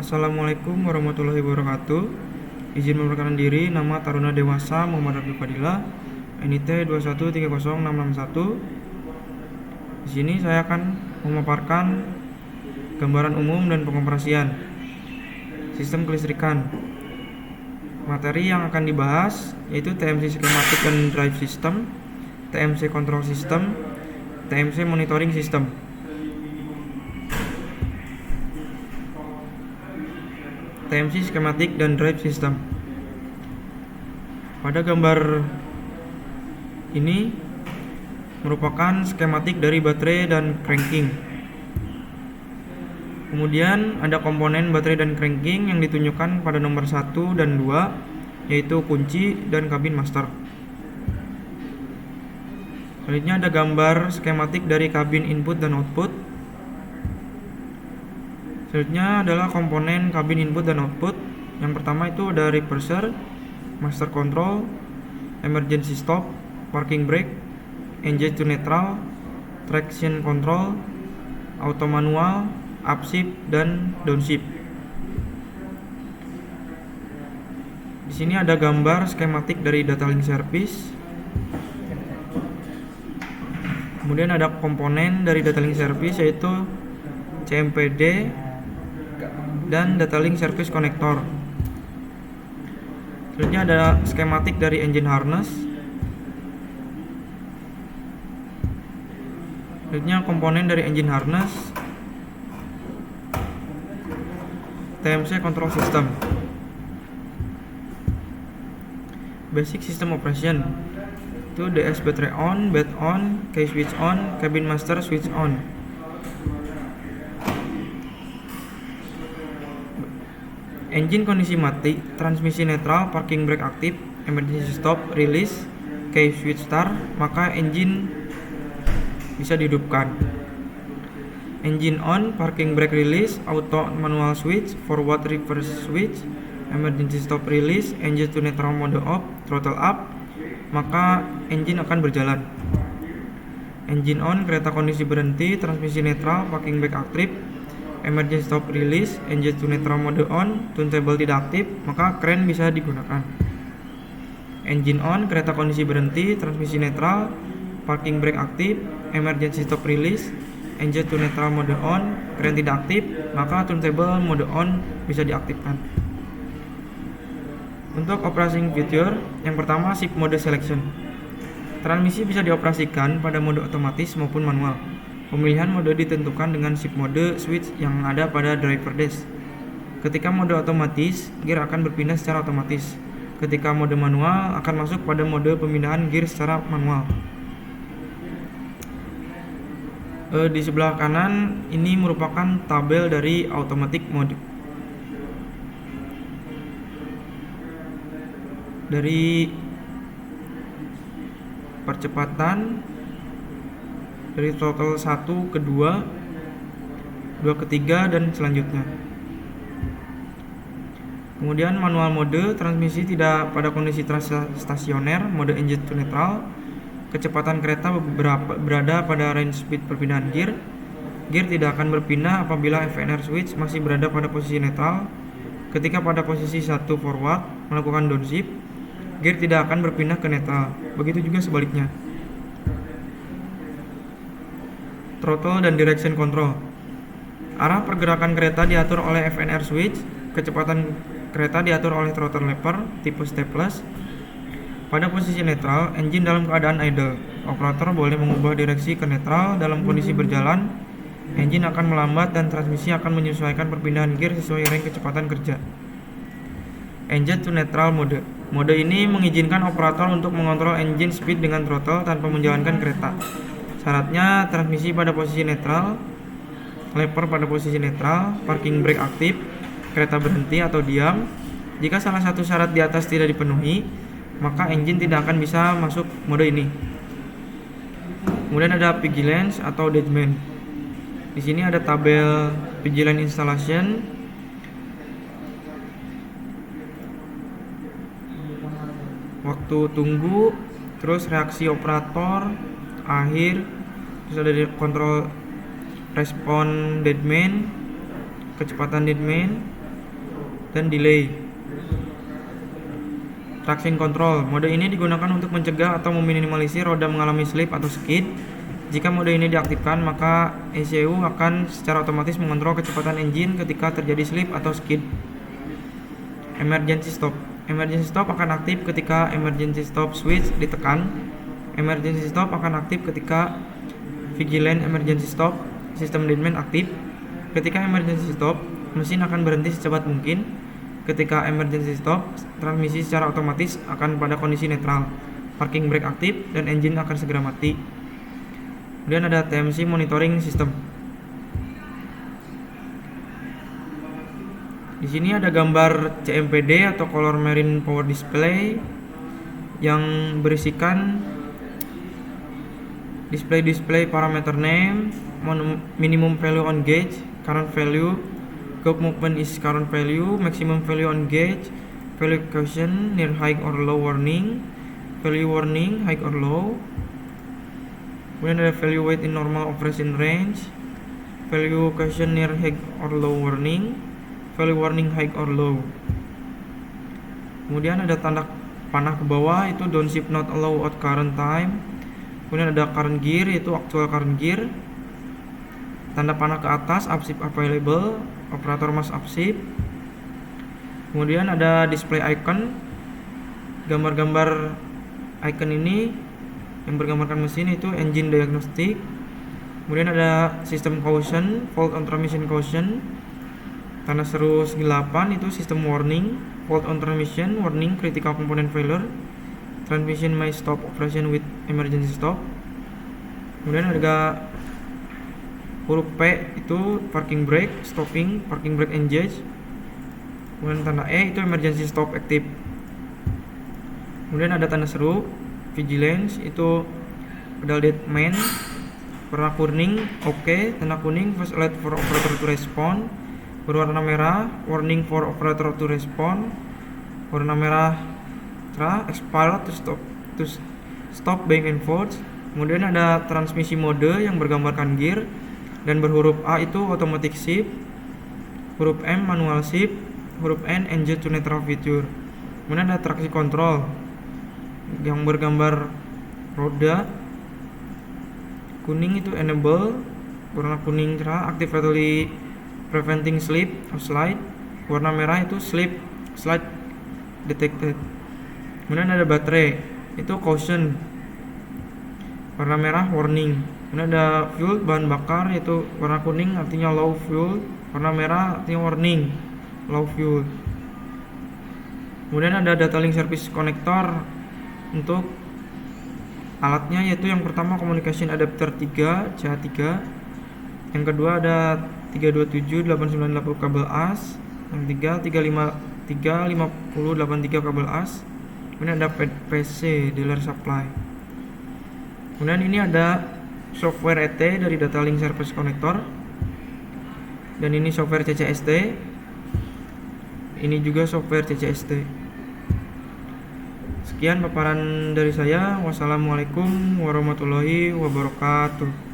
Assalamualaikum warahmatullahi wabarakatuh. Izin memperkenalkan diri, nama Taruna Dewasa Muhammad Abdul Fadilah, NIT 2130661. Di sini saya akan memaparkan gambaran umum dan pengoperasian sistem kelistrikan. Materi yang akan dibahas yaitu TMC Schematic dan Drive System, TMC Control System, TMC Monitoring System. TMC Schematic dan Drive System. Pada gambar ini merupakan skematik dari baterai dan cranking. Kemudian ada komponen baterai dan cranking yang ditunjukkan pada nomor 1 dan 2, yaitu kunci dan kabin master. Selanjutnya ada gambar skematik dari kabin input dan output. Selanjutnya adalah komponen kabin input dan output. Yang pertama itu ada reverser, master control, emergency stop, parking brake, engine to neutral, traction control, auto manual, upshift dan downshift. Di sini ada gambar skematik dari data link service. Kemudian ada komponen dari data link service yaitu CMPD dan data link service connector. Selanjutnya ada skematik dari engine harness. Selanjutnya komponen dari engine harness, TMC control system. Basic system operation itu DS battery on, bat on, key switch on, cabin master switch on. Engine kondisi mati, transmisi netral, parking brake aktif, emergency stop, release, key switch start, maka engine bisa dihidupkan. Engine on, parking brake release, auto manual switch, forward reverse switch, emergency stop release, engine to neutral mode off, throttle up, maka engine akan berjalan. Engine on, kereta kondisi berhenti, transmisi netral, parking brake aktif, emergency stop release, engine to neutral mode on, turntable tidak aktif, maka kren bisa digunakan. Engine on, kereta kondisi berhenti, transmisi netral, parking brake aktif, emergency stop release, engine to neutral mode on, kren tidak aktif, maka turntable mode on bisa diaktifkan. Untuk operating feature, yang pertama shift mode selection. Transmisi bisa dioperasikan pada mode otomatis maupun manual. Pemilihan mode ditentukan dengan shift mode switch yang ada pada driver dash. Ketika mode otomatis, gear akan berpindah secara otomatis. Ketika mode manual, akan masuk pada mode pemindahan gear secara manual. Di sebelah kanan ini merupakan tabel dari automatic mode. Dari percepatan dari throttle 1 ke 2, 2 ke 3 dan selanjutnya. Kemudian manual mode, transmisi tidak pada kondisi stasioner, mode engine to neutral. Kecepatan kereta berada pada range speed perpindahan gear. Gear tidak akan berpindah apabila FNR switch masih berada pada posisi netral. Ketika pada posisi 1 forward melakukan downshift, gear tidak akan berpindah ke netral. Begitu juga sebaliknya. Throttle dan direction control. Arah pergerakan kereta diatur oleh FNR switch. Kecepatan kereta diatur oleh throttle lever tipe stepless. Pada posisi netral, engine dalam keadaan idle. Operator boleh mengubah direksi ke netral. Dalam kondisi berjalan, engine akan melambat dan transmisi akan menyesuaikan perpindahan gear sesuai range kecepatan kerja. Engine to neutral mode. Mode ini mengizinkan operator untuk mengontrol engine speed dengan throttle tanpa menjalankan kereta. Syaratnya transmisi pada posisi netral, lever pada posisi netral, parking brake aktif, kereta berhenti atau diam. Jika salah satu syarat di atas tidak dipenuhi, maka engine tidak akan bisa masuk mode ini. Kemudian ada vigilance atau deadman. Di sini ada tabel vigilance installation. Waktu tunggu, terus reaksi operator, akhir, terus ada kontrol respon deadman, kecepatan deadman, dan delay. Traction control. Mode ini digunakan untuk mencegah atau meminimalisir roda mengalami slip atau skid. Jika mode ini diaktifkan, maka ECU akan secara otomatis mengontrol kecepatan engine ketika terjadi slip atau skid. Emergency stop. Emergency stop akan aktif ketika emergency stop switch ditekan. Emergency stop akan aktif ketika vigilant emergency stop sistem deadman aktif. Ketika emergency stop, mesin akan berhenti secepat mungkin. Ketika emergency stop, transmisi secara otomatis akan pada kondisi netral. Parking brake aktif dan engine akan segera mati. Kemudian ada TMC monitoring system. Di sini ada gambar CMPD atau color marine power display yang berisikan display parameter name, minimum value on gauge, current value, curve movement is current value, maximum value on gauge, value caution near high or low warning, value warning high or low. Kemudian ada value weight in normal operation range, value caution near high or low warning, value warning high or low. Kemudian ada tanda panah ke bawah, itu downshift not allow at current time. Kemudian ada current gear, yaitu actual current gear. Tanda panah ke atas, upshift available, operator must upshift. Kemudian ada display icon. Gambar-gambar icon ini yang bergambarkan mesin itu engine diagnostic. Kemudian ada system caution, fault on transmission caution. Tanda seru segi 8 itu system warning, fault on transmission, warning critical component failure, transmission may stop operation with emergency stop. Kemudian ada huruf P itu parking brake, stopping, parking brake engage. Kemudian tanda E itu emergency stop active. Kemudian ada tanda seru vigilance, itu pedal dead man, warna kuning OK, tanda kuning first alert for operator to respond. Berwarna merah warning for operator to respond. Warna merah expired to stop back and forth. Kemudian ada transmisi mode yang bergambarkan gear dan berhuruf A itu automatic shift, huruf M manual shift, huruf N engine to neutral feature. Kemudian ada traction control yang bergambar roda kuning itu enable, warna kuning cerah actively preventing slip or slide. Warna merah itu slip slide detected. Kemudian ada baterai itu caution, warna merah warning. Kemudian ada fuel bahan bakar, yaitu warna kuning artinya low fuel, warna merah artinya warning low fuel. Kemudian ada data link service connector untuk alatnya, yaitu yang pertama communication adapter 3 CH3, yang kedua ada 3278980 kabel AS, yang ketiga 35083 kabel AS. Kemudian ada PC dealer supply. Kemudian ini ada software ET dari data link service connector, dan ini software CCST, ini juga software CCST. Sekian paparan dari saya. Wassalamualaikum warahmatullahi wabarakatuh.